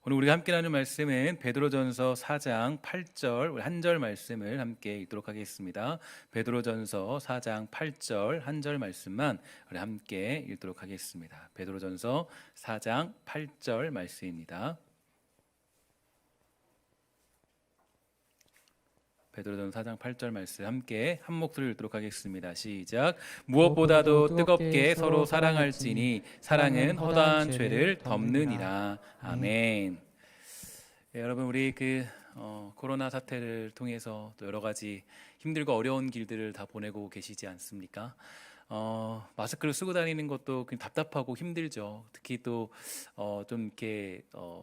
오늘 우리가 함께 나눌 말씀은 베드로전서 4장 8절 우리 한 절 말씀을 함께 읽도록 하겠습니다. 베드로전서 4장 8절 한 절 말씀만 우리 함께 읽도록 하겠습니다. 베드로전서 4장 8절 말씀입니다. 베드로전서 4장 8절 말씀 함께 한 목소리를 읽도록 하겠습니다. 시작. 무엇보다도 뜨겁게 서로 사랑할지니 사랑은 허다한 죄를 덮느니라. 아멘. 네, 여러분 우리 코로나 사태를 통해서 또 여러 가지 힘들고 어려운 길들을 다 보내고 계시지 않습니까? 마스크를 쓰고 다니는 것도 그냥 답답하고 힘들죠. 특히 또 좀 이렇게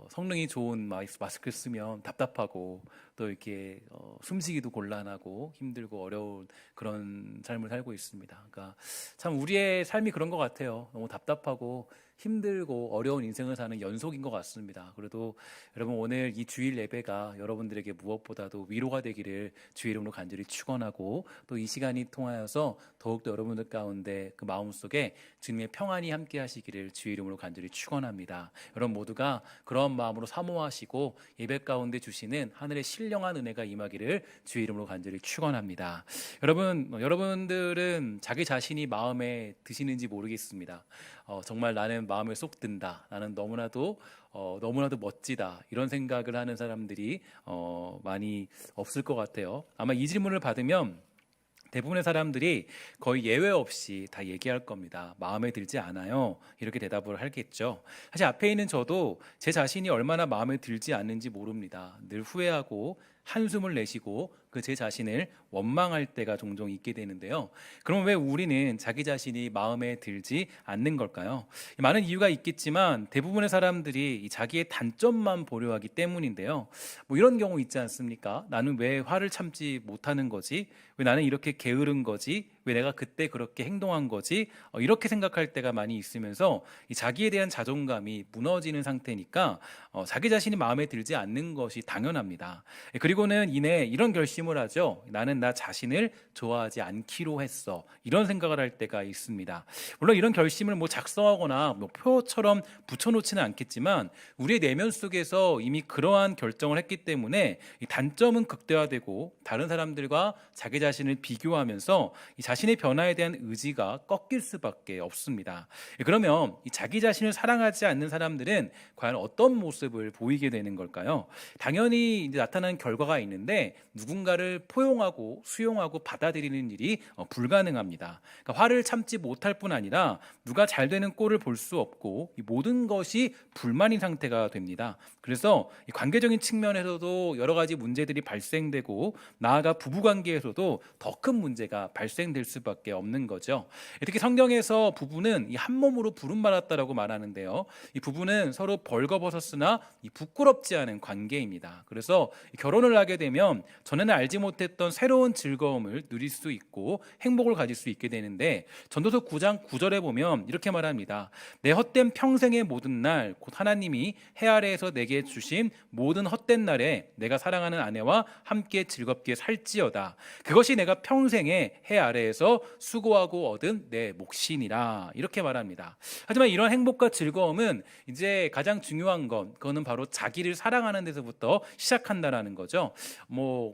성능이 좋은 마스크를 쓰면 답답하고 또 이렇게 숨쉬기도 곤란하고 힘들고 어려운 그런 삶을 살고 있습니다. 그러니까 참 우리의 삶이 그런 것 같아요. 너무 답답하고 힘들고 어려운 인생을 사는 연속인 것 같습니다. 그래도 여러분 오늘 이 주일 예배가 여러분들에게 무엇보다도 위로가 되기를 주의 이름으로 간절히 축원하고 또 이 시간이 통하여서 더욱더 여러분들 가운데 그 마음속에 주님의 평안이 함께 하시기를 주의 이름으로 간절히 축원합니다. 여러분 모두가 그런 마음으로 사모하시고 예배 가운데 주시는 하늘의 신령한 은혜가 임하기를 주의 이름으로 간절히 축원합니다. 여러분들은 자기 자신이 마음에 드시는지 모르겠습니다. 정말 나는 마음에 쏙 든다. 나는 너무나도 멋지다. 이런 생각을 하는 사람들이 많이 없을 것 같아요. 아마 이 질문을 받으면 대부분의 사람들이 거의 예외 없이 다 얘기할 겁니다. 마음에 들지 않아요. 이렇게 대답을 하겠죠. 사실 앞에 있는 저도 제 자신이 얼마나 마음에 들지 않는지 모릅니다. 늘 후회하고 한숨을 내쉬고 그 제 자신을 원망할 때가 종종 있게 되는데요. 그럼 왜 우리는 자기 자신이 마음에 들지 않는 걸까요? 많은 이유가 있겠지만 대부분의 사람들이 이 자기의 단점만 보려 하기 때문인데요. 뭐 이런 경우 있지 않습니까? 나는 왜 화를 참지 못하는 거지? 왜 나는 이렇게 게으른 거지? 왜 내가 그때 그렇게 행동한 거지? 이렇게 생각할 때가 많이 있으면서 이 자기에 대한 자존감이 무너지는 상태니까 자기 자신이 마음에 들지 않는 것이 당연합니다. 그리고는 이내 이런 결심을 하죠. 나는 나 자신을 좋아하지 않기로 했어. 이런 생각을 할 때가 있습니다. 물론 이런 결심을 작성하거나 표처럼 붙여놓지는 않겠지만 우리의 내면 속에서 이미 그러한 결정을 했기 때문에 이 단점은 극대화되고 다른 사람들과 자기 자신을 비교하면서 이 자신의 변화에 대한 의지가 꺾일 수밖에 없습니다. 그러면 이 자기 자신을 사랑하지 않는 사람들은 과연 어떤 모습을 보이게 되는 걸까요? 당연히 이제 나타나는 결과가 있는데 누군가를 포용하고 수용하고 받아들이는 일이 불가능합니다. 그러니까 화를 참지 못할 뿐 아니라 누가 잘 되는 꼴을 볼 수 없고 이 모든 것이 불만인 상태가 됩니다. 그래서 이 관계적인 측면에서도 여러 가지 문제들이 발생되고 나아가 부부관계에서도 더 큰 문제가 발생될 수밖에 없는 거죠. 특히 성경에서 부부는 이 한 몸으로 부름받았다라고 말하는데요. 이 부부는 서로 벌거벗었으나 이 부끄럽지 않은 관계입니다. 그래서 결혼을 하게 되면 전에는 알지 못했던 새로운 즐거움을 누릴 수 있고 행복을 가질 수 있게 되는데 전도서 9장 9절에 보면 이렇게 말합니다. 내 헛된 평생의 모든 날 곧 하나님이 해 아래에서 내게 주신 모든 헛된 날에 내가 사랑하는 아내와 함께 즐겁게 살지어다. 그것이 내가 평생에 해 아래에서 수고하고 얻은 내 몫이니라. 이렇게 말합니다. 하지만 이런 행복과 즐거움은 이제 가장 중요한 그거는 바로 자기를 사랑하는 데서부터 시작한다라는 거죠.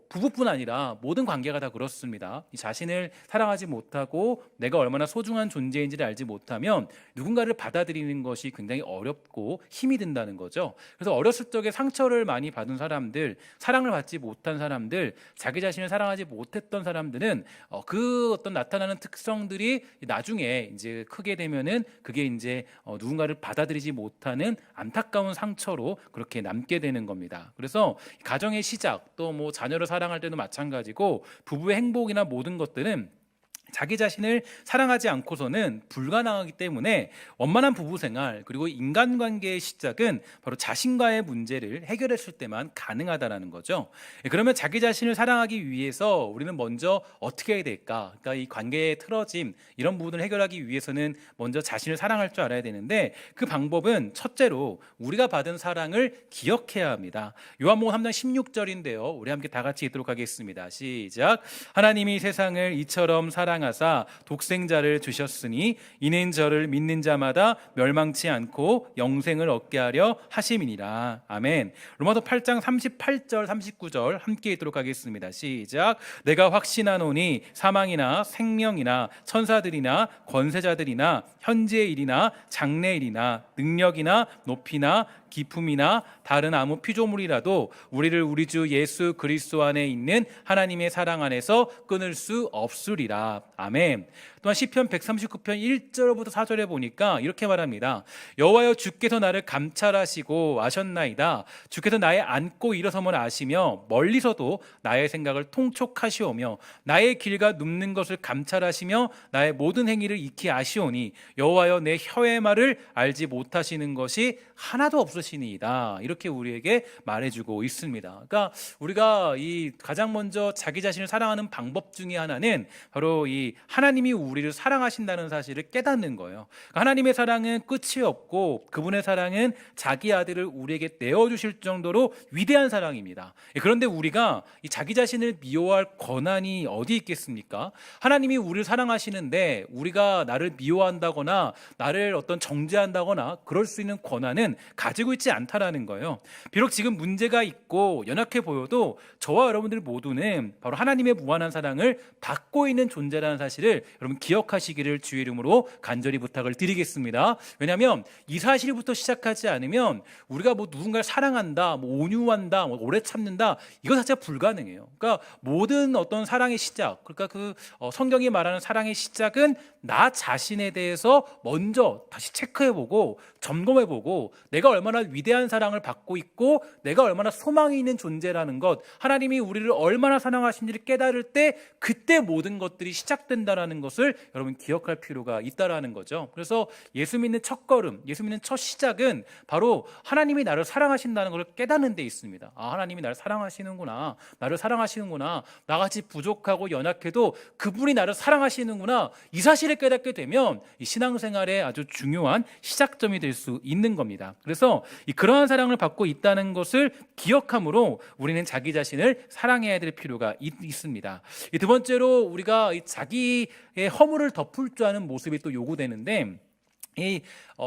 부부뿐 아니라 모든 관계가 다 그렇습니다. 이 자신을 사랑하지 못하고 내가 얼마나 소중한 존재인지를 알지 못하면 누군가를 받아들이는 것이 굉장히 어렵고 힘이 든다는 거죠. 그래서 어렸을 적에 상처를 많이 받은 사람들, 사랑을 받지 못한 사람들, 자기 자신을 사랑하지 못했던 사람들은 그 어떤 나타나는 특성들이 나중에 이제 크게 되면은 그게 이제 누군가를 받아들이지 못하는 안타까운 상처로 그렇게 남게 되는 겁니다. 그래서 가정의 시작 또 자녀를 사랑할 때도 마찬가지고 부부의 행복이나 모든 것들은 자기 자신을 사랑하지 않고서는 불가능하기 때문에 원만한 부부생활 그리고 인간관계의 시작은 바로 자신과의 문제를 해결했을 때만 가능하다는 거죠. 그러면 자기 자신을 사랑하기 위해서 우리는 먼저 어떻게 해야 될까? 그러니까 이 관계의 틀어짐 이런 부분을 해결하기 위해서는 먼저 자신을 사랑할 줄 알아야 되는데 그 방법은 첫째로 우리가 받은 사랑을 기억해야 합니다. 요한복음 3장 16절인데요. 우리 함께 다 같이 읽도록 하겠습니다. 시작. 하나님이 세상을 이처럼 사랑 사랑하사 독생자를 주셨으니 이는 저를 믿는 자마다 멸망치 않고 영생을 얻게 하려 하심이니라. 아멘. 로마서 8장 38절 39절 함께 읽도록 하겠습니다. 시작. 내가 확신하노니 사망이나 생명이나 천사들이나 권세자들이나 현재의 일이나 장래의 일이나 능력이나 높이나 기품이나 다른 아무 피조물이라도 우리를 우리 주 예수 그리스도 안에 있는 하나님의 사랑 안에서 끊을 수 없으리라. 아멘. 또한 시편 139편 1절부터 4절에 보니까 이렇게 말합니다. 여호와여 주께서 나를 감찰하시고 아셨나이다. 주께서 나의 앉고 일어섬을 아시며 멀리서도 나의 생각을 통촉하시오며 나의 길과 눕는 것을 감찰하시며 나의 모든 행위를 익히 아시오니 여호와여 내 혀의 말을 알지 못하시는 것이 하나도 없으시니이다. 이렇게 우리에게 말해주고 있습니다. 그러니까 우리가 이 가장 먼저 자기 자신을 사랑하는 방법 중에 하나는 바로 이 하나님이 우리를 사랑하신다는 사실을 깨닫는 거예요. 그러니까 하나님의 사랑은 끝이 없고 그분의 사랑은 자기 아들을 우리에게 내어주실 정도로 위대한 사랑입니다. 그런데 우리가 이 자기 자신을 미워할 권한이 어디 있겠습니까? 하나님이 우리를 사랑하시는데 우리가 나를 미워한다거나 나를 어떤 정죄한다거나 그럴 수 있는 권한은 가지고 있지 않다라는 거예요. 비록 지금 문제가 있고 연약해 보여도 저와 여러분들 모두는 바로 하나님의 무한한 사랑을 받고 있는 존재라는 사실을 여러분 기억하시기를 주의 이름으로 간절히 부탁을 드리겠습니다. 왜냐하면 이 사실부터 시작하지 않으면 우리가 뭐 누군가를 사랑한다, 뭐 온유한다, 뭐 오래 참는다 이거 자체가 불가능해요. 그러니까 모든 어떤 사랑의 시작, 그러니까 성경이 말하는 사랑의 시작은 나 자신에 대해서 먼저 다시 체크해보고 점검해보고 내가 얼마나 위대한 사랑을 받고 있고 내가 얼마나 소망이 있는 존재라는 것, 하나님이 우리를 얼마나 사랑하신지를 깨달을 때 그때 모든 것들이 시작된다라는 것을 여러분 기억할 필요가 있다라는 거죠. 그래서 예수 믿는 첫 걸음, 예수 믿는 첫 시작은 바로 하나님이 나를 사랑하신다는 것을 깨닫는 데 있습니다. 아, 하나님이 나를 사랑하시는구나, 나를 사랑하시는구나, 나같이 부족하고 연약해도 그분이 나를 사랑하시는구나, 이 사실을 깨닫게 되면 이 신앙생활의 아주 중요한 시작점이 될 수 있는 겁니다. 그래서 그러한 사랑을 받고 있다는 것을 기억함으로 우리는 자기 자신을 사랑해야 될 필요가 있습니다. 두 번째로 우리가 자기의 허물을 덮을 줄 아는 모습이 또 요구되는데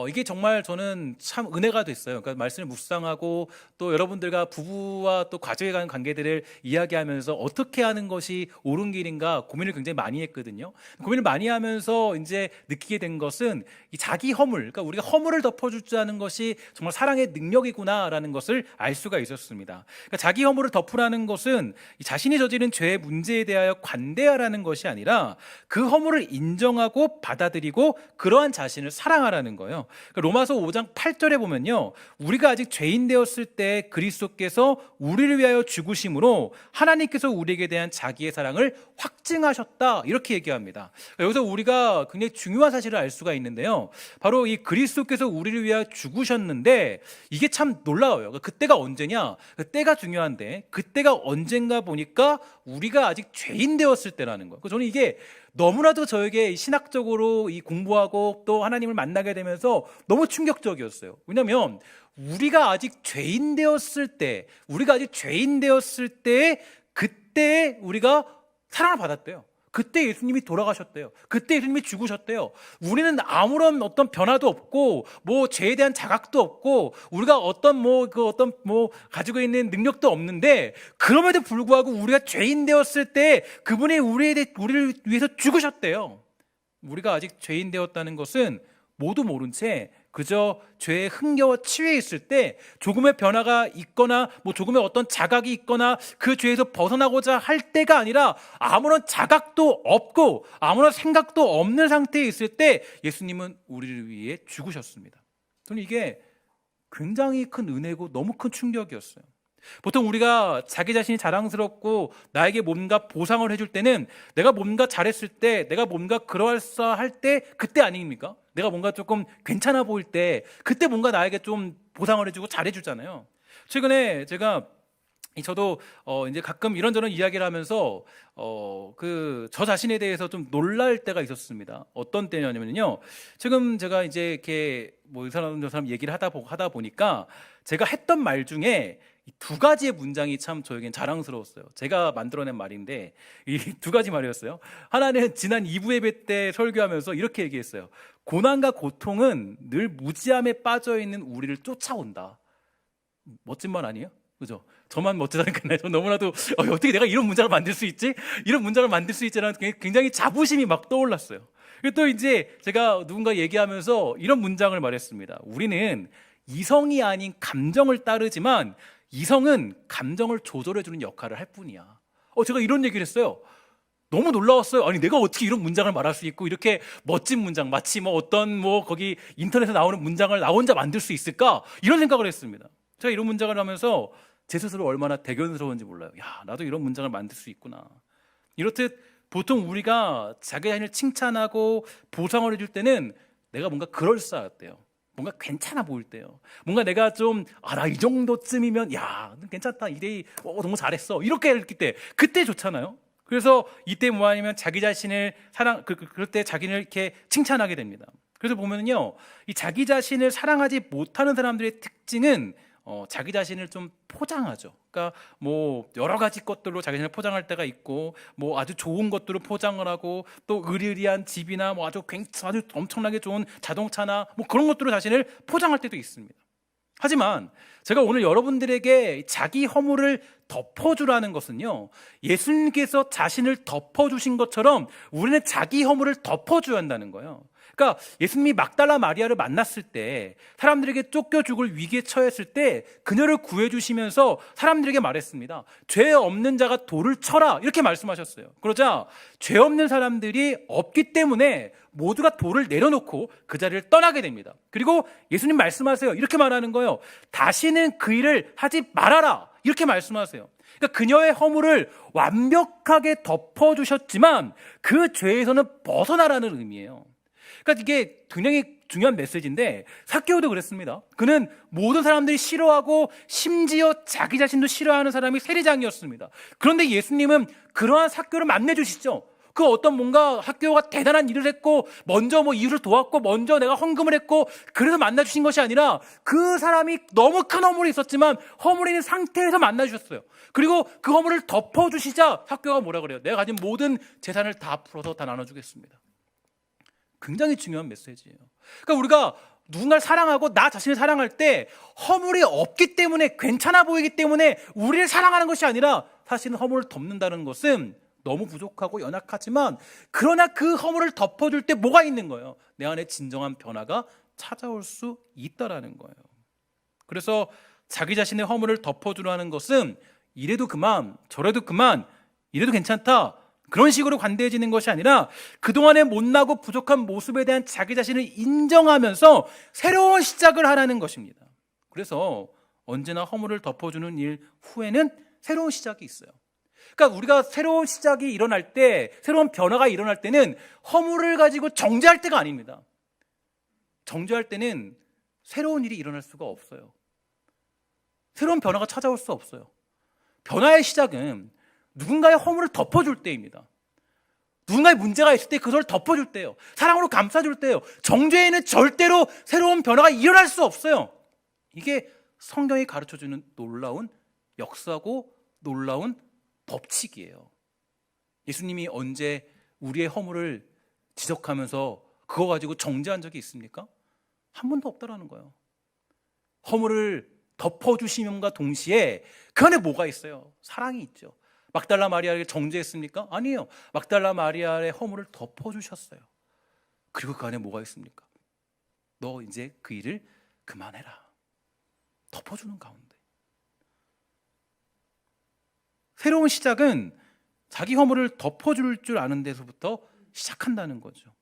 이게 정말 저는 참 은혜가 됐어요. 그러니까 말씀을 묵상하고 또 여러분들과 부부와 또 가족에 관한 관계들을 이야기하면서 어떻게 하는 것이 옳은 길인가 고민을 굉장히 많이 했거든요. 고민을 많이 하면서 이제 느끼게 된 것은 이 자기 허물, 그러니까 우리가 허물을 덮어줄 줄 아는 것이 정말 사랑의 능력이구나라는 것을 알 수가 있었습니다. 그러니까 자기 허물을 덮으라는 것은 자신이 저지른 죄의 문제에 대하여 관대하라는 것이 아니라 그 허물을 인정하고 받아들이고 그러한 자신을 사랑하라는 거예요. 로마서 5장 8절에 보면요, 우리가 아직 죄인 되었을 때 그리스도께서 우리를 위하여 죽으심으로 하나님께서 우리에게 대한 자기의 사랑을 확증하셨다 이렇게 얘기합니다. 여기서 우리가 굉장히 중요한 사실을 알 수가 있는데요, 바로 이 그리스도께서 우리를 위하여 죽으셨는데 이게 참 놀라워요. 그때가 언제냐? 그때가 중요한데 그때가 언젠가 보니까 우리가 아직 죄인 되었을 때라는 거예요. 저는 이게 너무나도 저에게 신학적으로 공부하고 또 하나님을 만나게 되면서 너무 충격적이었어요. 왜냐하면 우리가 아직 죄인 되었을 때, 그때 우리가 사랑을 받았대요. 그때 예수님이 돌아가셨대요. 그때 예수님이 죽으셨대요. 우리는 아무런 어떤 변화도 없고 뭐 죄에 대한 자각도 없고 우리가 어떤 가지고 있는 능력도 없는데 그럼에도 불구하고 우리가 죄인 되었을 때 그분이 우리를 위해서 죽으셨대요. 우리가 아직 죄인 되었다는 것은 모두 모른 채 그저 죄에 흥겨워 치유해 있을 때 조금의 변화가 있거나 조금의 어떤 자각이 있거나 그 죄에서 벗어나고자 할 때가 아니라 아무런 자각도 없고 아무런 생각도 없는 상태에 있을 때 예수님은 우리를 위해 죽으셨습니다. 저는 이게 굉장히 큰 은혜고 너무 큰 충격이었어요. 보통 우리가 자기 자신이 자랑스럽고 나에게 뭔가 보상을 해줄 때는 내가 뭔가 잘했을 때, 내가 뭔가 그럴싸할 때 그때 아닙니까? 내가 뭔가 조금 괜찮아 보일 때 그때 뭔가 나에게 좀 보상을 해주고 잘해주잖아요. 최근에 저도 이제 가끔 이런저런 이야기를 하면서 저 자신에 대해서 좀 놀랄 때가 있었습니다. 어떤 때냐면요, 지금 제가 이제 이렇게 이 사람 저 사람 얘기를 하다 보니까 제가 했던 말 중에 이 두 가지의 문장이 참 저에겐 자랑스러웠어요. 제가 만들어낸 말인데 이 두 가지 말이었어요. 하나는 지난 2부 예배 때 설교하면서 이렇게 얘기했어요. 고난과 고통은 늘 무지함에 빠져있는 우리를 쫓아온다. 멋진 말 아니에요? 그죠? 저만 멋지다니까요. 저 너무나도 어떻게 내가 이런 문장을 만들 수 있지? 이런 문장을 만들 수 있지라는 굉장히 자부심이 막 떠올랐어요. 그리고 또 이제 제가 누군가 얘기하면서 이런 문장을 말했습니다. 우리는 이성이 아닌 감정을 따르지만 이성은 감정을 조절해주는 역할을 할 뿐이야. 제가 이런 얘기를 했어요. 너무 놀라웠어요. 아니 내가 어떻게 이런 문장을 말할 수 있고 이렇게 멋진 문장, 마치 어떤 거기 인터넷에 나오는 문장을 나 혼자 만들 수 있을까? 이런 생각을 했습니다. 제가 이런 문장을 하면서 제 스스로 얼마나 대견스러운지 몰라요. 야, 나도 이런 문장을 만들 수 있구나. 이렇듯 보통 우리가 자기 자신을 칭찬하고 보상을 해줄 때는 내가 뭔가 그럴싸했대요. 뭔가 괜찮아 보일 때요. 뭔가 내가 좀, 나 이 정도쯤이면, 야, 괜찮다. 이대희, 너무 잘했어. 이렇게 했기 때, 그때 좋잖아요. 그래서 이때 뭐 아니면 자기 자신을 그럴 때 자기를 이렇게 칭찬하게 됩니다. 그래서 보면은요, 이 자기 자신을 사랑하지 못하는 사람들의 특징은 자기 자신을 좀 포장하죠. 그러니까 여러 가지 것들로 자기 자신을 포장할 때가 있고, 아주 좋은 것들로 포장을 하고, 또 의리의리한 집이나 아주 엄청나게 좋은 자동차나 그런 것들로 자신을 포장할 때도 있습니다. 하지만 제가 오늘 여러분들에게 자기 허물을 덮어주라는 것은요, 예수님께서 자신을 덮어주신 것처럼 우리는 자기 허물을 덮어줘야 한다는 거예요. 그러니까 예수님이 막달라 마리아를 만났을 때, 사람들에게 쫓겨 죽을 위기에 처했을 때 그녀를 구해주시면서 사람들에게 말했습니다. 죄 없는 자가 돌을 쳐라, 이렇게 말씀하셨어요. 그러자 죄 없는 사람들이 없기 때문에 모두가 돌을 내려놓고 그 자리를 떠나게 됩니다. 그리고 예수님 말씀하세요. 이렇게 말하는 거예요. 다시는 그 일을 하지 말아라, 이렇게 말씀하세요. 그러니까 그녀의 허물을 완벽하게 덮어주셨지만 그 죄에서는 벗어나라는 의미예요. 그러니까 이게 굉장히 중요한 메시지인데, 삭개오도 그랬습니다. 그는 모든 사람들이 싫어하고 심지어 자기 자신도 싫어하는 사람이 세리장이었습니다. 그런데 예수님은 그러한 삭개오를 만나주시죠. 그 어떤 뭔가 삭개오가 대단한 일을 했고, 먼저 이웃을 도왔고, 먼저 내가 헌금을 했고, 그래서 만나주신 것이 아니라 그 사람이 너무 큰 허물이 있었지만 허물이 있는 상태에서 만나주셨어요. 그리고 그 허물을 덮어주시자 삭개오가 뭐라 그래요? 내가 가진 모든 재산을 다 풀어서 다 나눠주겠습니다. 굉장히 중요한 메시지예요. 그러니까 우리가 누군가를 사랑하고 나 자신을 사랑할 때 허물이 없기 때문에, 괜찮아 보이기 때문에 우리를 사랑하는 것이 아니라, 사실은 허물을 덮는다는 것은 너무 부족하고 연약하지만 그러나 그 허물을 덮어줄 때 뭐가 있는 거예요? 내 안에 진정한 변화가 찾아올 수 있다라는 거예요. 그래서 자기 자신의 허물을 덮어주라는 것은 이래도 그만, 저래도 그만, 이래도 괜찮다, 그런 식으로 관대해지는 것이 아니라 그동안의 못나고 부족한 모습에 대한 자기 자신을 인정하면서 새로운 시작을 하라는 것입니다. 그래서 언제나 허물을 덮어주는 일 후에는 새로운 시작이 있어요. 그러니까 우리가 새로운 시작이 일어날 때, 새로운 변화가 일어날 때는 허물을 가지고 정죄할 때가 아닙니다. 정죄할 때는 새로운 일이 일어날 수가 없어요. 새로운 변화가 찾아올 수 없어요. 변화의 시작은 누군가의 허물을 덮어줄 때입니다. 누군가의 문제가 있을 때 그걸 덮어줄 때예요. 사랑으로 감싸줄 때예요. 정죄에는 절대로 새로운 변화가 일어날 수 없어요. 이게 성경이 가르쳐주는 놀라운 역사고 놀라운 법칙이에요. 예수님이 언제 우리의 허물을 지적하면서 그거 가지고 정죄한 적이 있습니까? 한 번도 없다라는 거예요. 허물을 덮어주심과 동시에 그 안에 뭐가 있어요? 사랑이 있죠. 막달라 마리아에게 정죄했습니까? 아니에요. 막달라 마리아의 허물을 덮어주셨어요. 그리고 그 안에 뭐가 있습니까? 너 이제 그 일을 그만해라. 덮어주는 가운데. 새로운 시작은 자기 허물을 덮어줄 줄 아는 데서부터 시작한다는 거죠.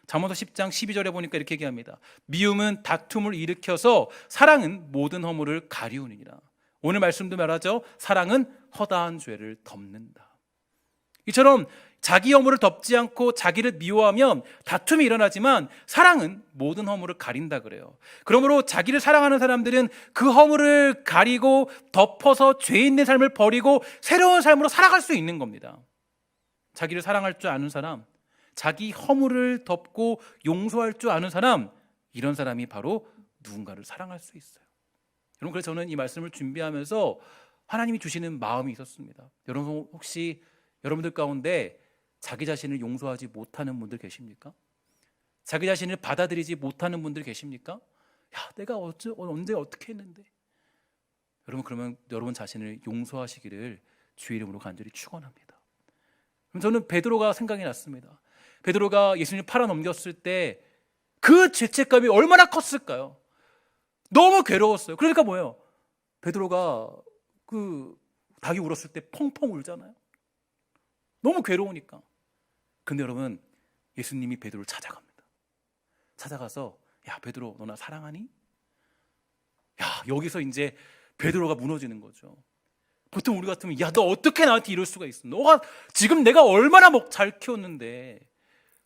잠언서 10장 12절에 보니까 이렇게 얘기합니다. 미움은 다툼을 일으켜서 사랑은 모든 허물을 가리우느니라. 오늘 말씀도 말하죠. 사랑은 허다한 죄를 덮는다. 이처럼 자기 허물을 덮지 않고 자기를 미워하면 다툼이 일어나지만 사랑은 모든 허물을 가린다 그래요. 그러므로 자기를 사랑하는 사람들은 그 허물을 가리고 덮어서 죄 있는 삶을 버리고 새로운 삶으로 살아갈 수 있는 겁니다. 자기를 사랑할 줄 아는 사람, 자기 허물을 덮고 용서할 줄 아는 사람, 이런 사람이 바로 누군가를 사랑할 수 있어요. 여러분, 그래서 저는 이 말씀을 준비하면서 하나님이 주시는 마음이 있었습니다. 여러분, 혹시 여러분들 가운데 자기 자신을 용서하지 못하는 분들 계십니까? 자기 자신을 받아들이지 못하는 분들 계십니까? 야, 내가 언제 어떻게 했는데? 여러분, 그러면 여러분 자신을 용서하시기를 주의 이름으로 간절히 축원합니다. 그럼 저는 베드로가 생각이 났습니다. 베드로가 예수님을 팔아넘겼을 때 그 죄책감이 얼마나 컸을까요? 너무 괴로웠어요. 그러니까 뭐예요? 베드로가 그 닭이 울었을 때 펑펑 울잖아요. 너무 괴로우니까. 근데 여러분, 예수님이 베드로를 찾아갑니다. 찾아가서, 야, 베드로, 너 나 사랑하니? 야, 여기서 이제 베드로가 무너지는 거죠. 보통 우리 같으면, 야, 너 어떻게 나한테 이럴 수가 있어? 너가 지금 내가 얼마나 잘 키웠는데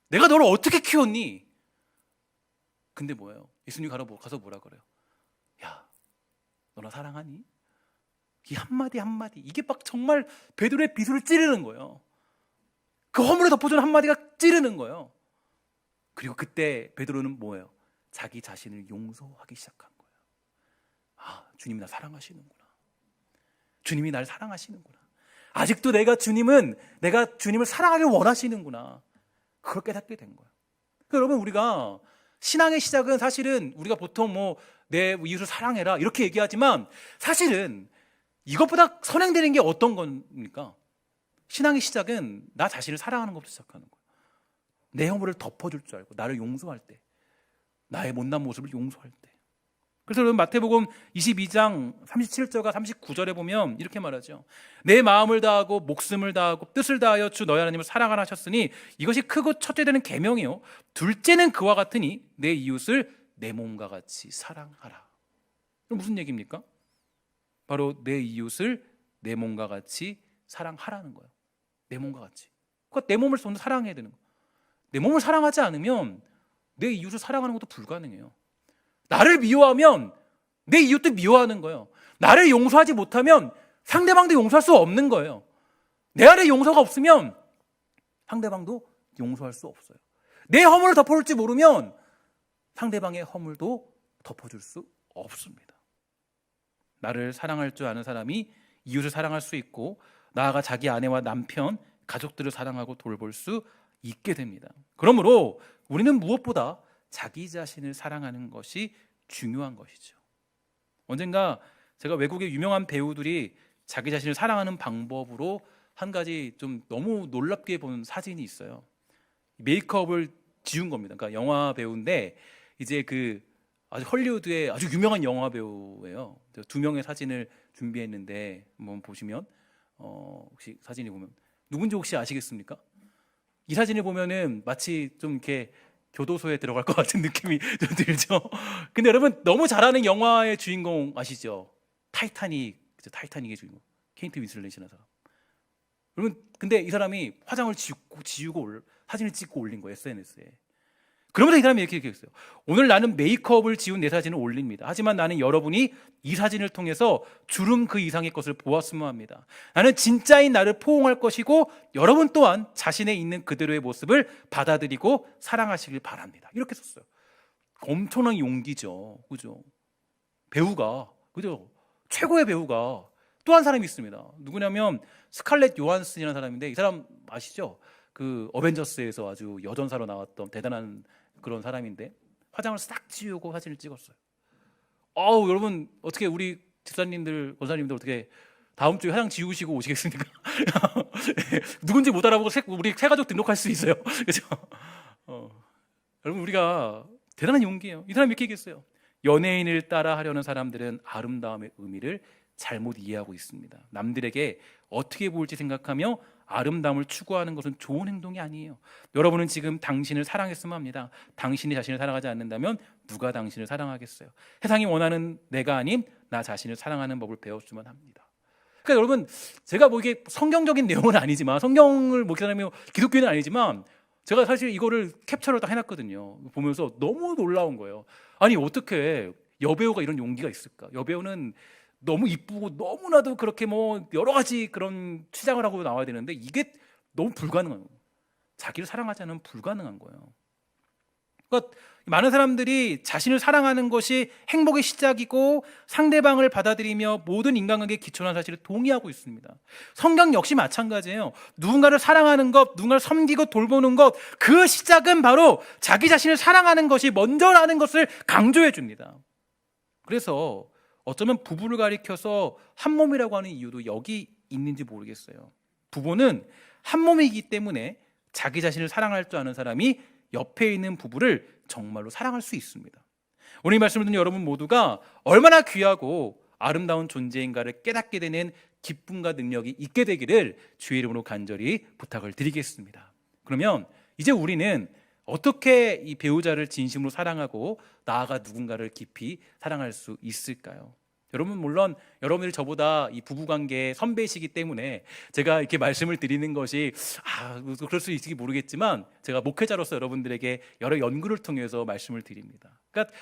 내가 너를 어떻게 키웠니? 근데 뭐예요? 예수님이 가서 뭐라 그래요? 야, 너 나 사랑하니? 이 한마디 한마디, 이게 막 정말 베드로의 비수를 찌르는 거예요. 그 허물에 덮어준 한마디가 찌르는 거예요. 그리고 그때 베드로는 뭐예요? 자기 자신을 용서하기 시작한 거예요. 아, 주님이 나 사랑하시는구나. 주님이 날 사랑하시는구나. 아직도 내가 주님을 사랑하길 원하시는구나. 그걸 깨닫게 된 거예요. 그러니까 여러분, 우리가 신앙의 시작은 사실은 우리가 보통 내 이웃을 사랑해라 이렇게 얘기하지만 사실은 이것보다 선행되는 게 어떤 겁니까? 신앙의 시작은 나 자신을 사랑하는 것부터 시작하는 거예요. 내 허물을 덮어줄 줄 알고 나를 용서할 때, 나의 못난 모습을 용서할 때. 그래서 여러분, 마태복음 22장 37절과 39절에 보면 이렇게 말하죠. 내 마음을 다하고 목숨을 다하고 뜻을 다하여 주 너희 하나님을 사랑하라 하셨으니 이것이 크고 첫째 되는 계명이요 둘째는 그와 같으니 내 이웃을 내 몸과 같이 사랑하라. 그럼 무슨 얘기입니까? 바로 내 이웃을 내 몸과 같이 사랑하라는 거예요. 내 몸과 같이. 그러니까 내 몸을 먼저 사랑해야 되는 거예요. 내 몸을 사랑하지 않으면 내 이웃을 사랑하는 것도 불가능해요. 나를 미워하면 내 이웃도 미워하는 거예요. 나를 용서하지 못하면 상대방도 용서할 수 없는 거예요. 내 안에 용서가 없으면 상대방도 용서할 수 없어요. 내 허물을 덮어줄 줄 모르면 상대방의 허물도 덮어줄 수 없습니다. 나를 사랑할 줄 아는 사람이 이웃을 사랑할 수 있고 나아가 자기 아내와 남편, 가족들을 사랑하고 돌볼 수 있게 됩니다. 그러므로 우리는 무엇보다 자기 자신을 사랑하는 것이 중요한 것이죠. 언젠가 제가 외국의 유명한 배우들이 자기 자신을 사랑하는 방법으로 한 가지 좀 너무 놀랍게 본 사진이 있어요. 메이크업을 지운 겁니다. 그러니까 영화 배우인데 이제 아주 헐리우드의 아주 유명한 영화 배우예요. 두 명의 사진을 준비했는데 한번 보시면 혹시 사진이 보면 누군지 혹시 아시겠습니까? 이 사진을 보면은 마치 좀 이렇게 교도소에 들어갈 것 같은 느낌이 좀 들죠. 근데 여러분, 너무 잘하는 영화의 주인공 아시죠? 타이타닉, 그죠? 타이타닉의 주인공 케이트 윈슬렛이라는 사람. 여러분, 근데 이 사람이 화장을 지우고 사진을 찍고 올린 거예요, SNS에. 그러면서 이 사람이 이렇게 얘기했어요. 오늘 나는 메이크업을 지운 내 사진을 올립니다. 하지만 나는 여러분이 이 사진을 통해서 주름 그 이상의 것을 보았으면 합니다. 나는 진짜인 나를 포옹할 것이고 여러분 또한 자신에 있는 그대로의 모습을 받아들이고 사랑하시길 바랍니다. 이렇게 썼어요. 엄청난 용기죠. 그죠? 배우가, 그죠? 최고의 배우가 또 한 사람이 있습니다. 누구냐면 스칼렛 요한슨이라는 사람인데, 이 사람 아시죠? 어벤져스에서 아주 여전사로 나왔던 대단한 그런 사람인데 화장을 싹 지우고 사진을 찍었어요. 여러분, 어떻게 우리 집사님들, 권사님들 어떻게 다음 주에 화장 지우시고 오시겠습니까? 누군지 못 알아보고 우리 새 가족 등록할 수 있어요. 그렇죠? 여러분, 우리가 대단한 용기예요. 이 사람이 이렇게 얘기했어요. 연예인을 따라 하려는 사람들은 아름다움의 의미를 잘못 이해하고 있습니다. 남들에게 어떻게 보일지 생각하며 아름다움을 추구하는 것은 좋은 행동이 아니에요. 여러분은 지금 당신을 사랑했으면 합니다. 당신이 자신을 사랑하지 않는다면 누가 당신을 사랑하겠어요? 세상이 원하는 내가 아닌 나 자신을 사랑하는 법을 배웠으면 합니다. 그러니까 여러분, 제가 이게 성경적인 내용은 아니지만, 성경을 목사님이 기독교인은 아니지만, 제가 사실 이거를 캡처를 딱 해놨거든요. 보면서 너무 놀라운 거예요. 아니, 어떻게 여배우가 이런 용기가 있을까? 여배우는 너무 이쁘고 너무나도 그렇게 여러 가지 그런 치장을 하고 나와야 되는데 이게 너무 불가능한 거예요. 자기를 사랑하지 않으면 불가능한 거예요. 그러니까 많은 사람들이 자신을 사랑하는 것이 행복의 시작이고 상대방을 받아들이며 모든 인간관계에 기초한 사실을 동의하고 있습니다. 성경 역시 마찬가지예요. 누군가를 사랑하는 것, 누군가를 섬기고 돌보는 것, 그 시작은 바로 자기 자신을 사랑하는 것이 먼저라는 것을 강조해 줍니다. 그래서 어쩌면 부부를 가리켜서 한 몸이라고 하는 이유도 여기 있는지 모르겠어요. 부부는 한 몸이기 때문에 자기 자신을 사랑할 줄 아는 사람이 옆에 있는 부부를 정말로 사랑할 수 있습니다. 오늘 이 말씀을 듣는 여러분 모두가 얼마나 귀하고 아름다운 존재인가를 깨닫게 되는 기쁨과 능력이 있게 되기를 주의 이름으로 간절히 부탁을 드리겠습니다. 그러면 이제 우리는 어떻게 이 배우자를 진심으로 사랑하고 나아가 누군가를 깊이 사랑할 수 있을까요? 여러분, 물론 여러분들이 저보다 이 부부관계 선배이시기 때문에 제가 이렇게 말씀을 드리는 것이 그럴 수 있을지 모르겠지만, 제가 목회자로서 여러분들에게 여러 연구를 통해서 말씀을 드립니다. 그러니까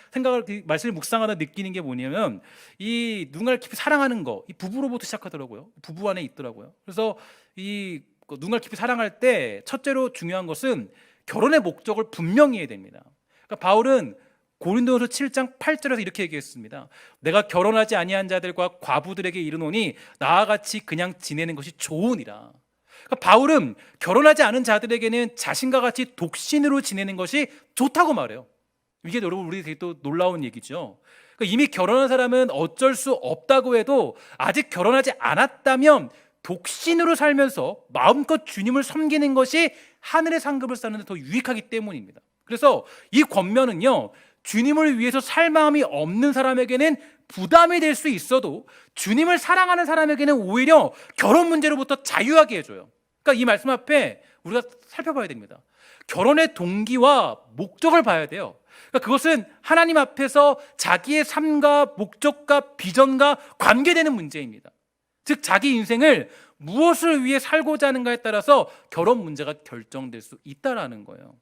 말씀을 묵상하다 느끼는 게 뭐냐면, 이 누군가를 깊이 사랑하는 거, 이 부부로부터 시작하더라고요. 부부 안에 있더라고요. 그래서 이 누군가를 깊이 사랑할 때 첫째로 중요한 것은 결혼의 목적을 분명히 해야 됩니다. 그러니까 바울은 고린도후서 7장 8절에서 이렇게 얘기했습니다. 내가 결혼하지 아니한 자들과 과부들에게 이르노니 나와 같이 그냥 지내는 것이 좋으니라. 그러니까 바울은 결혼하지 않은 자들에게는 자신과 같이 독신으로 지내는 것이 좋다고 말해요. 이게 여러분 우리 되게 또 놀라운 얘기죠. 그러니까 이미 결혼한 사람은 어쩔 수 없다고 해도 아직 결혼하지 않았다면 독신으로 살면서 마음껏 주님을 섬기는 것이 하늘의 상급을 쌓는 데 더 유익하기 때문입니다. 그래서 이 권면은요, 주님을 위해서 살 마음이 없는 사람에게는 부담이 될 수 있어도 주님을 사랑하는 사람에게는 오히려 결혼 문제로부터 자유하게 해줘요. 그러니까 이 말씀 앞에 우리가 살펴봐야 됩니다. 결혼의 동기와 목적을 봐야 돼요. 그러니까 그것은 하나님 앞에서 자기의 삶과 목적과 비전과 관계되는 문제입니다. 즉 자기 인생을 무엇을 위해 살고자 하는가에 따라서 결혼 문제가 결정될 수 있다라는 거예요.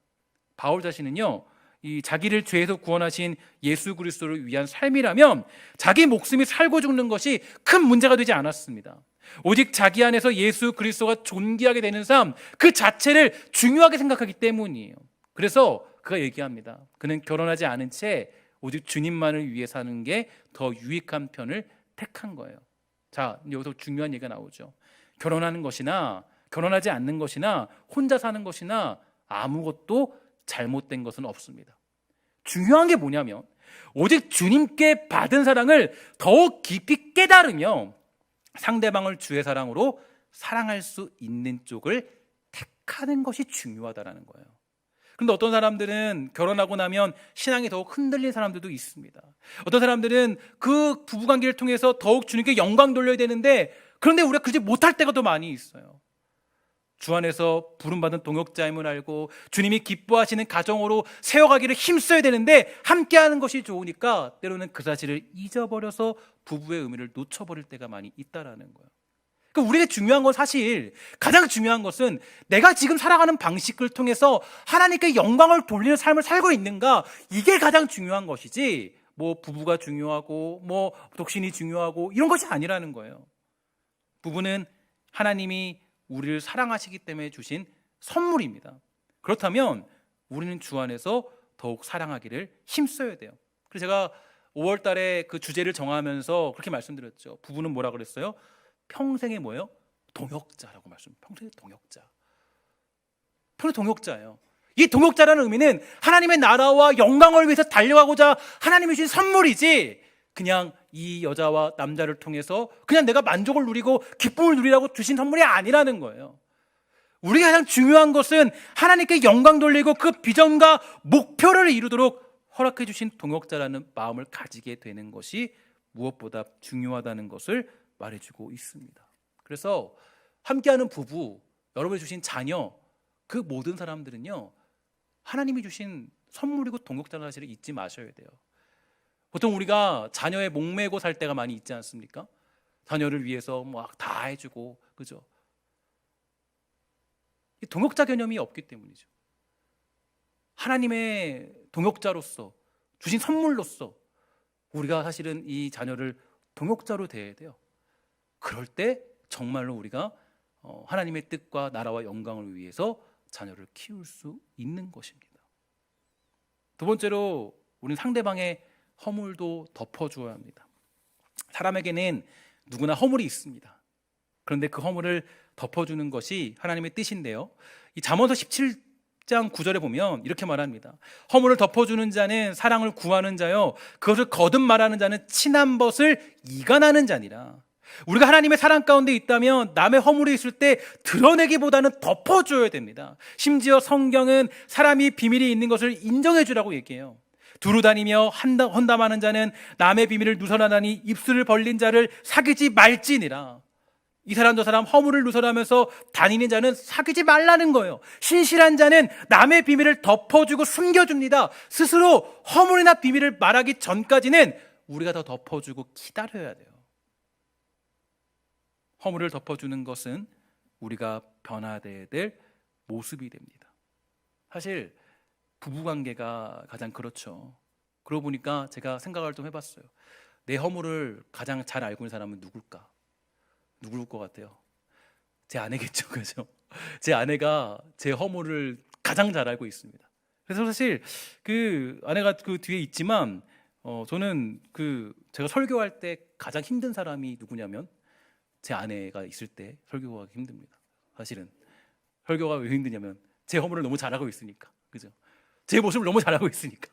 바울 자신은요, 이 자기를 죄에서 구원하신 예수 그리스도를 위한 삶이라면 자기 목숨이 살고 죽는 것이 큰 문제가 되지 않았습니다. 오직 자기 안에서 예수 그리스도가 존귀하게 되는 삶 그 자체를 중요하게 생각하기 때문이에요. 그래서 그가 얘기합니다. 그는 결혼하지 않은 채 오직 주님만을 위해 사는 게 더 유익한 편을 택한 거예요. 자, 여기서 중요한 얘기가 나오죠. 결혼하는 것이나 결혼하지 않는 것이나 혼자 사는 것이나 아무것도 잘못된 것은 없습니다. 중요한 게 뭐냐면 오직 주님께 받은 사랑을 더욱 깊이 깨달으며 상대방을 주의 사랑으로 사랑할 수 있는 쪽을 택하는 것이 중요하다는 거예요. 그런데 어떤 사람들은 결혼하고 나면 신앙이 더욱 흔들린 사람들도 있습니다. 어떤 사람들은 그 부부관계를 통해서 더욱 주님께 영광 돌려야 되는데 그런데 우리가 그러지 못할 때가 더 많이 있어요. 주 안에서 부름받은 동역자임을 알고 주님이 기뻐하시는 가정으로 세워가기를 힘써야 되는데 함께하는 것이 좋으니까 때로는 그 사실을 잊어버려서 부부의 의미를 놓쳐버릴 때가 많이 있다라는 거예요. 그러니까 우리에게 중요한 건 사실 가장 중요한 것은 내가 지금 살아가는 방식을 통해서 하나님께 영광을 돌리는 삶을 살고 있는가, 이게 가장 중요한 것이지 뭐 부부가 중요하고 뭐 독신이 중요하고 이런 것이 아니라는 거예요. 부부는 하나님이 우리를 사랑하시기 때문에 주신 선물입니다. 그렇다면 우리는 주 안에서 더욱 사랑하기를 힘써야 돼요. 그래서 제가 5월 달에 그 주제를 정하면서 그렇게 말씀드렸죠. 부부는 뭐라 그랬어요? 평생의 뭐예요? 동역자라고 평생의 동역자. 평생 동역자예요. 이 동역자라는 의미는 하나님의 나라와 영광을 위해서 달려가고자 하나님이 주신 선물이지 그냥 이 여자와 남자를 통해서 그냥 내가 만족을 누리고 기쁨을 누리라고 주신 선물이 아니라는 거예요. 우리가 가장 중요한 것은 하나님께 영광 돌리고 그 비전과 목표를 이루도록 허락해 주신 동역자라는 마음을 가지게 되는 것이 무엇보다 중요하다는 것을 말해주고 있습니다. 그래서 함께하는 부부, 여러분이 주신 자녀, 그 모든 사람들은요 하나님이 주신 선물이고 동역자라는 사실을 잊지 마셔야 돼요. 보통 우리가 자녀에 목매고 살 때가 많이 있지 않습니까? 자녀를 위해서 막 다 해주고, 그죠? 동역자 개념이 없기 때문이죠. 하나님의 동역자로서 주신 선물로서 우리가 사실은 이 자녀를 동역자로 대해야 돼요. 그럴 때 정말로 우리가 하나님의 뜻과 나라와 영광을 위해서 자녀를 키울 수 있는 것입니다. 두 번째로 우리는 상대방의 허물도 덮어주어야 합니다. 사람에게는 누구나 허물이 있습니다. 그런데 그 허물을 덮어주는 것이 하나님의 뜻인데요. 이 잠언서 17장 9절에 보면 이렇게 말합니다. 허물을 덮어주는 자는 사랑을 구하는 자요, 그것을 거듭 말하는 자는 친한 벗을 이간하는 자니라. 우리가 하나님의 사랑 가운데 있다면 남의 허물이 있을 때 드러내기보다는 덮어줘야 됩니다. 심지어 성경은 사람이 비밀이 있는 것을 인정해 주라고 얘기해요. 두루 다니며 헌담하는 자는 남의 비밀을 누설하나니 입술을 벌린 자를 사귀지 말지니라. 이 사람 저 사람 허물을 누설하면서 다니는 자는 사귀지 말라는 거예요. 신실한 자는 남의 비밀을 덮어주고 숨겨줍니다. 스스로 허물이나 비밀을 말하기 전까지는 우리가 더 덮어주고 기다려야 돼요. 허물을 덮어주는 것은 우리가 변화되어야 될 모습이 됩니다. 사실 부부관계가 가장 그렇죠. 그러고 보니까 제가 생각을 좀 해봤어요. 내 허물을 가장 잘 알고 있는 사람은 누굴까? 누굴 것 같아요? 제 아내겠죠, 그죠? 제 아내가 제 허물을 가장 잘 알고 있습니다. 그래서 사실 그 아내가 그 뒤에 있지만 저는 제가 설교할 때 가장 힘든 사람이 누구냐면 제 아내가 있을 때 설교하기 힘듭니다. 사실은 설교가 왜 힘드냐면 제 허물을 너무 잘 알고 있으니까, 그죠? 제 모습을 너무 잘 알고 있으니까,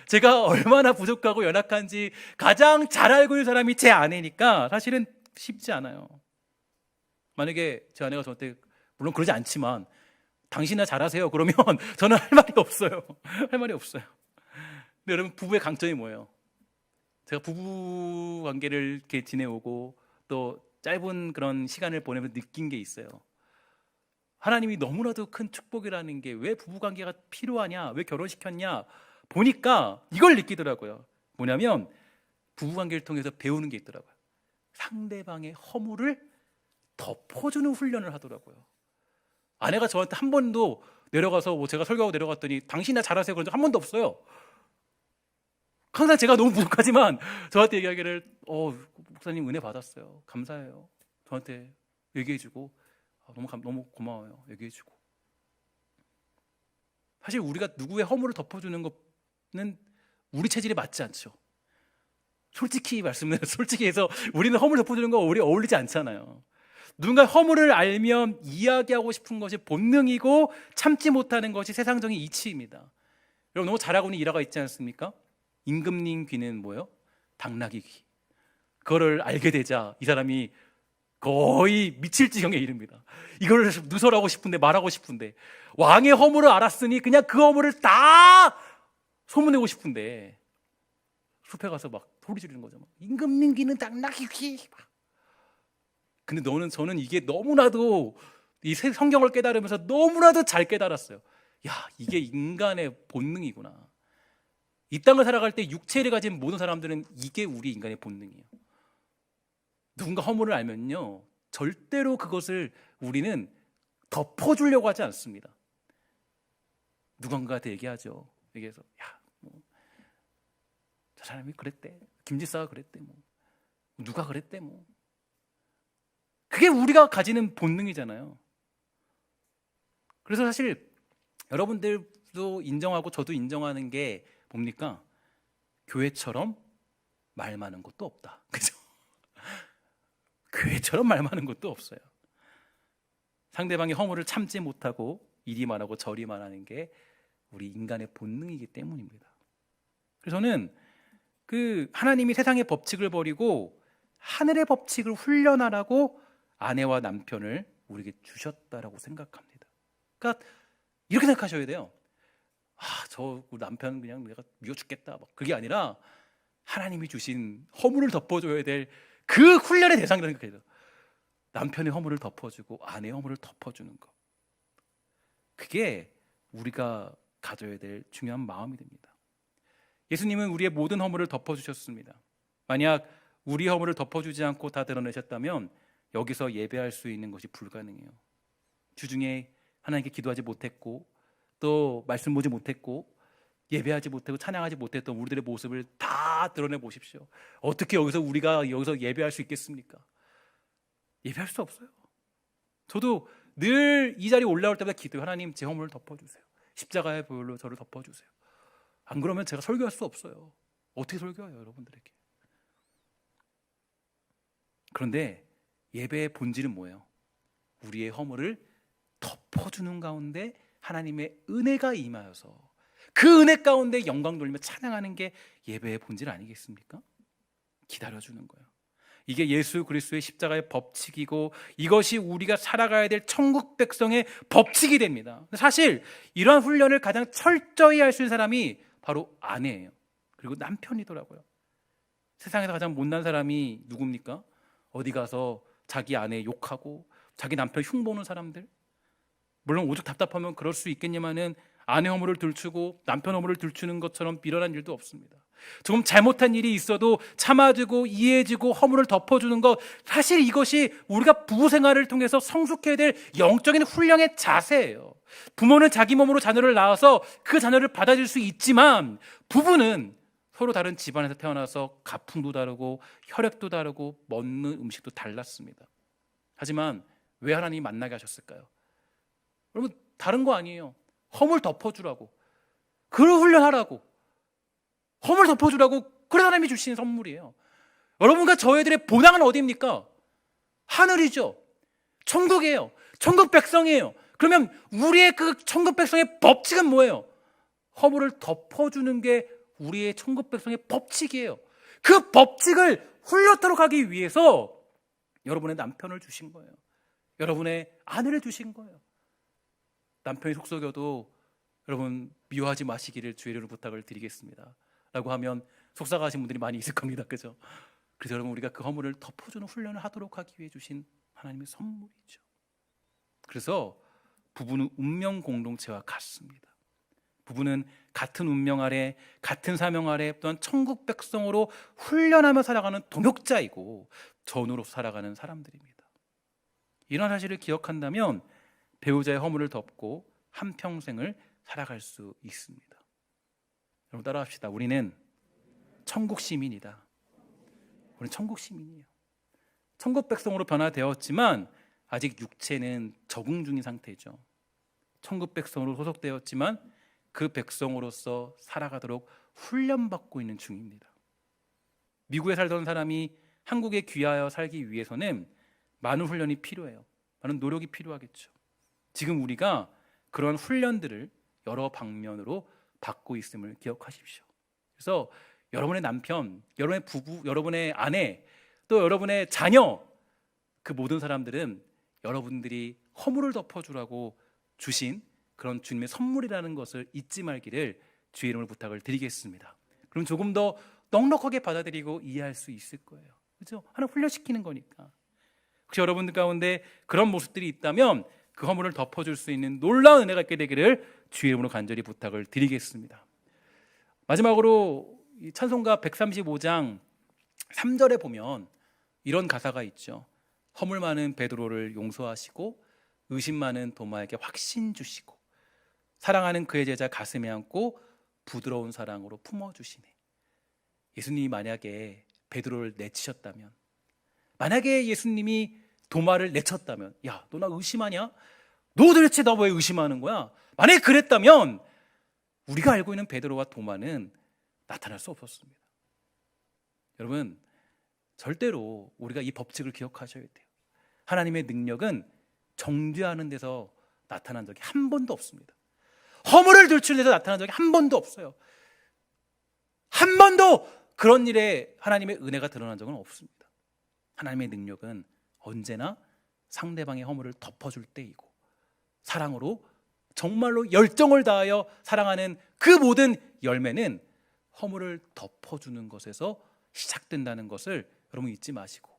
제가 얼마나 부족하고 연약한지 가장 잘 알고 있는 사람이 제 아내니까 사실은 쉽지 않아요. 만약에 제 아내가 저한테, 물론 그러지 않지만, 당신이나 잘하세요 그러면 저는 할 말이 없어요. 할 말이 없어요. 근데 여러분, 부부의 강점이 뭐예요? 제가 부부 관계를 이렇게 지내오고 또 짧은 그런 시간을 보내면서 느낀 게 있어요. 하나님이 너무나도 큰 축복이라는 게 왜 부부관계가 필요하냐, 왜 결혼시켰냐 보니까 이걸 느끼더라고요. 뭐냐면 부부관계를 통해서 배우는 게 있더라고요. 상대방의 허물을 덮어주는 훈련을 하더라고요. 아내가 저한테 한 번도 내려가서 제가 설교하고 내려갔더니 당신이나 잘하세요 그런 적 한 번도 없어요. 항상 제가 너무 부족하지만 저한테 얘기하기를 목사님 은혜 받았어요, 감사해요, 저한테 얘기해주고 너무 고마워요, 얘기해주고. 사실 우리가 누구의 허물을 덮어주는 것은 우리 체질에 맞지 않죠. 솔직히 해서 우리는 허물 덮어주는 거 우리 어울리지 않잖아요. 누군가 허물을 알면 이야기하고 싶은 것이 본능이고 참지 못하는 것이 세상적인 이치입니다. 여러분, 너무 잘하고 있는 일화가 있지 않습니까? 임금님 귀는 뭐예요? 당나귀 귀. 그거를 알게 되자 이 사람이 거의 미칠 지경에 이릅니다. 이걸 누설하고 싶은데, 말하고 싶은데, 왕의 허물을 알았으니 그냥 그 허물을 다 소문내고 싶은데 숲에 가서 막 소리 지르는 거죠. 임금님 귀는 당나귀 귀. 근데 저는 이게 너무나도 이 성경을 깨달으면서 너무나도 잘 깨달았어요. 야, 이게 인간의 본능이구나. 이 땅을 살아갈 때 육체를 가진 모든 사람들은 이게 우리 인간의 본능이에요. 누군가 허물을 알면요, 절대로 그것을 우리는 덮어주려고 하지 않습니다. 누군가한테 얘기하죠. 얘기해서 저 사람이 그랬대, 김지사가 그랬대, 누가 그랬대. 그게 우리가 가지는 본능이잖아요. 그래서 사실 여러분들도 인정하고 저도 인정하는 게 뭡니까? 교회처럼 말 많은 것도 없다, 그죠? 교회처럼 말 많은 것도 없어요. 상대방의 허물을 참지 못하고 이리 말하고 저리 말하는 게 우리 인간의 본능이기 때문입니다. 그래서 저는 하나님이 세상의 법칙을 버리고 하늘의 법칙을 훈련하라고 아내와 남편을 우리에게 주셨다라고 생각합니다. 그러니까 이렇게 생각하셔야 돼요. 저 남편 그냥 내가 미워 죽겠다, 그게 아니라 하나님이 주신 허물을 덮어줘야 될 그 훈련의 대상이라는 생각해요. 남편의 허물을 덮어주고 아내의 허물을 덮어주는 것, 그게 우리가 가져야 될 중요한 마음이 됩니다. 예수님은 우리의 모든 허물을 덮어주셨습니다. 만약 우리 허물을 덮어주지 않고 다 드러내셨다면 여기서 예배할 수 있는 것이 불가능해요. 주중에 하나님께 기도하지 못했고 또 말씀 보지 못했고 예배하지 못하고 찬양하지 못했던 우리들의 모습을 다 드러내 보십시오. 어떻게 우리가 여기서 예배할 수 있겠습니까? 예배할 수 없어요. 저도 늘 이 자리에 올라올 때마다 기도해요. 하나님, 제 허물을 덮어주세요. 십자가의 보혈로 저를 덮어주세요. 안 그러면 제가 설교할 수 없어요. 어떻게 설교해요, 여러분들에게? 그런데 예배의 본질은 뭐예요? 우리의 허물을 덮어주는 가운데 하나님의 은혜가 임하여서 그 은혜 가운데 영광 돌리며 찬양하는 게 예배의 본질 아니겠습니까? 기다려주는 거예요. 이게 예수 그리스도의 십자가의 법칙이고 이것이 우리가 살아가야 될 천국 백성의 법칙이 됩니다. 사실 이러한 훈련을 가장 철저히 할 수 있는 사람이 바로 아내예요. 그리고 남편이더라고요. 세상에서 가장 못난 사람이 누굽니까? 어디 가서 자기 아내 욕하고 자기 남편 흉보는 사람들. 물론 오죽 답답하면 그럴 수 있겠지만은 아내 허물을 들추고 남편 허물을 들추는 것처럼 미련한 일도 없습니다. 조금 잘못한 일이 있어도 참아주고 이해해주고 허물을 덮어주는 것, 사실 이것이 우리가 부부 생활을 통해서 성숙해야 될 영적인 훈련의 자세예요. 부모는 자기 몸으로 자녀를 낳아서 그 자녀를 받아줄 수 있지만 부부는 서로 다른 집안에서 태어나서 가풍도 다르고 혈액도 다르고 먹는 음식도 달랐습니다. 하지만 왜 하나님이 만나게 하셨을까요? 여러분, 다른 거 아니에요. 허물 덮어주라고, 그를 훈련하라고, 허물 덮어주라고. 그래서 하나님이 주신 선물이에요. 여러분과 저희들의 본향은 어디입니까? 하늘이죠. 천국이에요. 천국 백성이에요. 그러면 우리의 그 천국 백성의 법칙은 뭐예요? 허물을 덮어주는 게 우리의 천국 백성의 법칙이에요. 그 법칙을 훈련토록 하기 위해서 여러분의 남편을 주신 거예요. 여러분의 아내를 주신 거예요. 남편이 속썩여도 여러분 미워하지 마시기를 주의 이름으로 부탁을 드리겠습니다 라고 하면 속상하신 분들이 많이 있을 겁니다. 그죠? 그래서 여러분, 우리가 그 허물을 덮어주는 훈련을 하도록 하기 위해 주신 하나님의 선물이죠. 그래서 부부는 운명 공동체와 같습니다. 부부는 같은 운명 아래, 같은 사명 아래 또한 천국 백성으로 훈련하며 살아가는 동역자이고 전우로 살아가는 사람들입니다. 이런 사실을 기억한다면 배우자의 허물을 덮고 한평생을 살아갈 수 있습니다. 여러분, 따라합시다. 우리는 천국 시민이다. 우리는 천국 시민이에요. 천국 백성으로 변화되었지만 아직 육체는 적응 중인 상태죠. 천국 백성으로 소속되었지만 그 백성으로서 살아가도록 훈련받고 있는 중입니다. 미국에 살던 사람이 한국에 귀하여 살기 위해서는 많은 훈련이 필요해요. 많은 노력이 필요하겠죠. 지금 우리가 그런 훈련들을 여러 방면으로 받고 있음을 기억하십시오. 그래서 여러분의 남편, 여러분의 부부, 여러분의 아내, 또 여러분의 자녀, 그 모든 사람들은 여러분들이 허물을 덮어주라고 주신 그런 주님의 선물이라는 것을 잊지 말기를 주의 이름으로 부탁을 드리겠습니다. 그럼 조금 더 넉넉하게 받아들이고 이해할 수 있을 거예요. 그렇죠? 하나 훈련시키는 거니까. 혹시 여러분들 가운데 그런 모습들이 있다면 그 허물을 덮어줄 수 있는 놀라운 은혜가 있게 되기를 주의 이름으로 간절히 부탁을 드리겠습니다. 마지막으로 이 찬송가 135장 3절에 보면 이런 가사가 있죠. 허물 많은 베드로를 용서하시고 의심 많은 도마에게 확신 주시고 사랑하는 그의 제자 가슴에 안고 부드러운 사랑으로 품어주시네. 예수님이 만약에 베드로를 내치셨다면, 만약에 예수님이 도마를 내쳤다면, 야, 너 나 의심하냐? 너 도대체 나 왜 의심하는 거야? 만약에 그랬다면 우리가 알고 있는 베드로와 도마는 나타날 수 없었습니다. 여러분, 절대로 우리가 이 법칙을 기억하셔야 돼요. 하나님의 능력은 정죄하는 데서 나타난 적이 한 번도 없습니다. 허물을 들추는 데서 나타난 적이 한 번도 없어요. 한 번도 그런 일에 하나님의 은혜가 드러난 적은 없습니다. 하나님의 능력은 언제나 상대방의 허물을 덮어줄 때이고 사랑으로 정말로 열정을 다하여 사랑하는 그 모든 열매는 허물을 덮어주는 것에서 시작된다는 것을 여러분 잊지 마시고,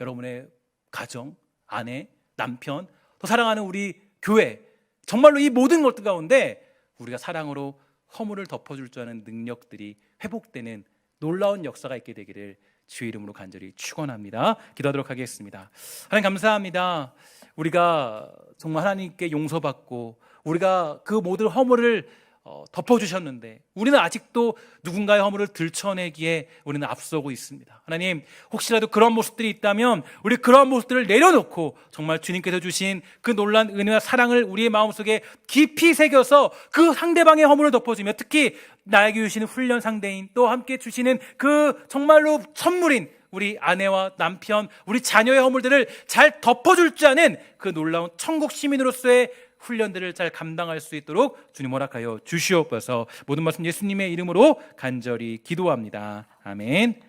여러분의 가정, 아내, 남편, 또 사랑하는 우리 교회, 정말로 이 모든 것들 가운데 우리가 사랑으로 허물을 덮어줄 줄 아는 능력들이 회복되는 놀라운 역사가 있게 되기를 주의 이름으로 간절히 축원합니다. 기도하도록 하겠습니다. 하나님, 감사합니다. 우리가 정말 하나님께 용서받고 우리가 그 모든 허물을 덮어주셨는데 우리는 아직도 누군가의 허물을 들춰내기에 우리는 앞서고 있습니다. 하나님, 혹시라도 그런 모습들이 있다면 우리 그런 모습들을 내려놓고 정말 주님께서 주신 그 놀라운 은혜와 사랑을 우리의 마음속에 깊이 새겨서 그 상대방의 허물을 덮어주며, 특히 나에게 주시는 훈련 상대인, 또 함께 주시는 그 정말로 선물인 우리 아내와 남편, 우리 자녀의 허물들을 잘 덮어줄 줄 아는 그 놀라운 천국 시민으로서의 훈련들을 잘 감당할 수 있도록 주님 허락하여 주시옵소서. 모든 말씀 예수님의 이름으로 간절히 기도합니다. 아멘.